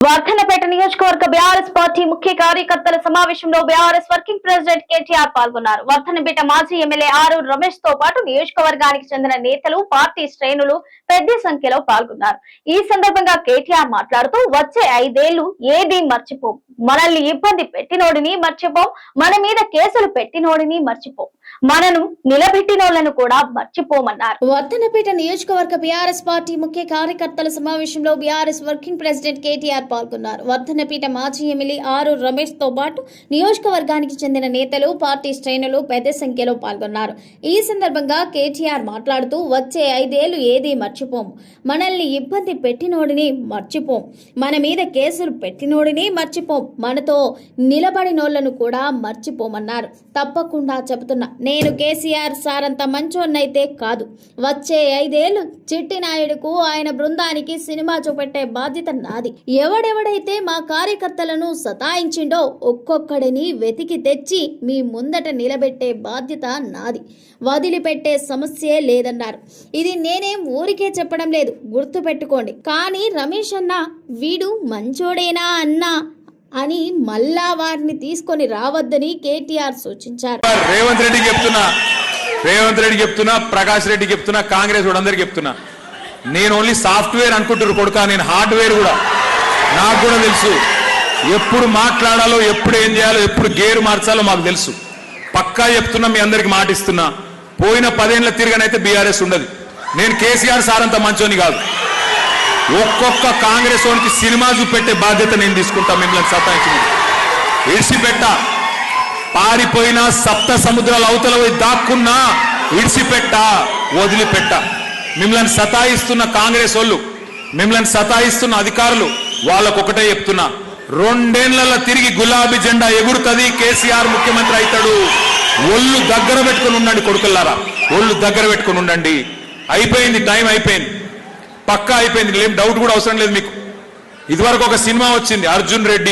వర్ధన్నపేట నియోజకవర్గ BRS party ముఖ్య కార్యకర్తల సమావేశంలో బీఆర్ఎస్ వర్కింగ్ ప్రెసిడెంట్ కేటీఆర్ పాల్గొన్నారు. వర్ధన్నపేట మాజీ ఎమ్మెల్యే ఆరూరు రమేష్ తో పాటు నియోజకవర్గానికి చెందిన నేతలు, పార్టీ శ్రేణులు పెద్ద సంఖ్యలో పాల్గొన్నారు. ఈ సందర్భంగా కేటీఆర్ మాట్లాడుతూ వచ్చే 5 ఏళ్లు ఏదీ మర్చిపోం, మనల్ని ఇబ్బంది పెట్టినోడిని మర్చిపోం, మన మీద కేసులు పెట్టినోడిని మర్చిపోం, మనను నిలబెట్టినోళ్లను కూడా మర్చిపోమన్నారు. వర్ధన్నపేట నియోజకవర్గ బీఆర్ఎస్ పార్టీ ముఖ్య కార్యకర్తల సమావేశంలో బీఆర్ఎస్ వర్కింగ్ ప్రెసిడెంట్ కేటీఆర్ పాల్గొన్నారు. వర్ధన్నపేట మాజీ ఎమ్మెల్యే ఆరూరు రమేష్ తో పాటు నియోజకవర్గానికి చెందిన నేతలు, పార్టీ శ్రేణులు పెద్ద సంఖ్యలో పాల్గొన్నారు. ఈ సందర్భంగా కేటీఆర్ మాట్లాడుతూ వచ్చే 5 ఏళ్లు ఏదీ మర్చిపోము, మనల్ని ఇబ్బంది పెట్టినోడిని మర్చిపోం, మన మీద కేసులు పెట్టినోడిని మర్చిపోం, మనతో నిలబడినోళ్లను కూడా మర్చిపోమన్నారు. తప్పకుండా చెబుతున్నా, నేను కేసీఆర్ సారంత మంచోన్నైతే కాదు. వచ్చే 5 ఏళ్లు చిట్టి నాయుడుకు, ఆయన బృందానికి సినిమా చూపెట్టే బాధ్యత నాది. ఎవడెవడైతే మా కార్యకర్తలను సతాయించిండో ఒక్కొక్కడిని వెతికి తెచ్చి మీ ముందట నిలబెట్టే బాధ్యత నాది. వదిలిపెట్టే సమస్యే లేదన్నారు. ఇది నేనేం ఊరికే చెప్పడం లేదు, గుర్తు పెట్టుకోండి. కానీ రమేష్ అన్న వీడు మంచోడేనా అన్నా అని మళ్ళా వారిని తీసుకొని రావద్దని కేటీఆర్ సూచించారు. రేవంత్ రెడ్డి చెప్తున్నా, ప్రకాష్ రెడ్డి చెప్తున్నా, కాంగ్రెస్ అందరికి చెప్తున్నా, నేను ఓన్లీ సాఫ్ట్వేర్ అనుకుంటారు కొడుక, నేను హార్డ్వేర్ కూడా, నాకు కూడా తెలుసు. ఎప్పుడు మాట్లాడాలో, ఎప్పుడు ఏం చేయాలో, ఎప్పుడు గేరు మార్చాలో మాకు తెలుసు. పక్కా చెప్తున్నా, మీ అందరికి మాటిస్తున్నా, పోయిన 10 ఏళ్ల తిరగనైతే బీఆర్ఎస్ ఉండదు. నేను కేసీఆర్ సార్ అంత మంచోని కాదు. ఒక్కొక్క కాంగ్రెస్ వానికి సినిమా చూపెట్టే బాధ్యత నేను తీసుకుంటా. మిమ్మల్ని సతాయించిన ఇడిసిపెట్ట, పారిపోయినా సప్త సముద్రాల అవతల పోయి దాక్కున్నా ఇడిసిపెట్ట, వదిలిపెట్ట. మిమ్మల్ని సతాయిస్తున్న కాంగ్రెస్ వాళ్ళు, మిమ్మల్ని సతాయిస్తున్న అధికారులు, వాళ్ళకొకటే చెప్తున్నా, 2 ఏళ్లలో తిరిగి గులాబీ జెండా ఎగురుతుంది, కేసీఆర్ ముఖ్యమంత్రి అవుతాడు. ఒళ్ళు దగ్గర పెట్టుకుని ఉండండి కొడుకుల్లారా, ఒళ్ళు దగ్గర పెట్టుకుని ఉండండి. అయిపోయింది, టైం అయిపోయింది, పక్కా అయిపోయింది, ఏం డౌట్ కూడా అవసరం లేదు మీకు. ఇదివరకు ఒక సినిమా వచ్చింది, అర్జున్ రెడ్డి.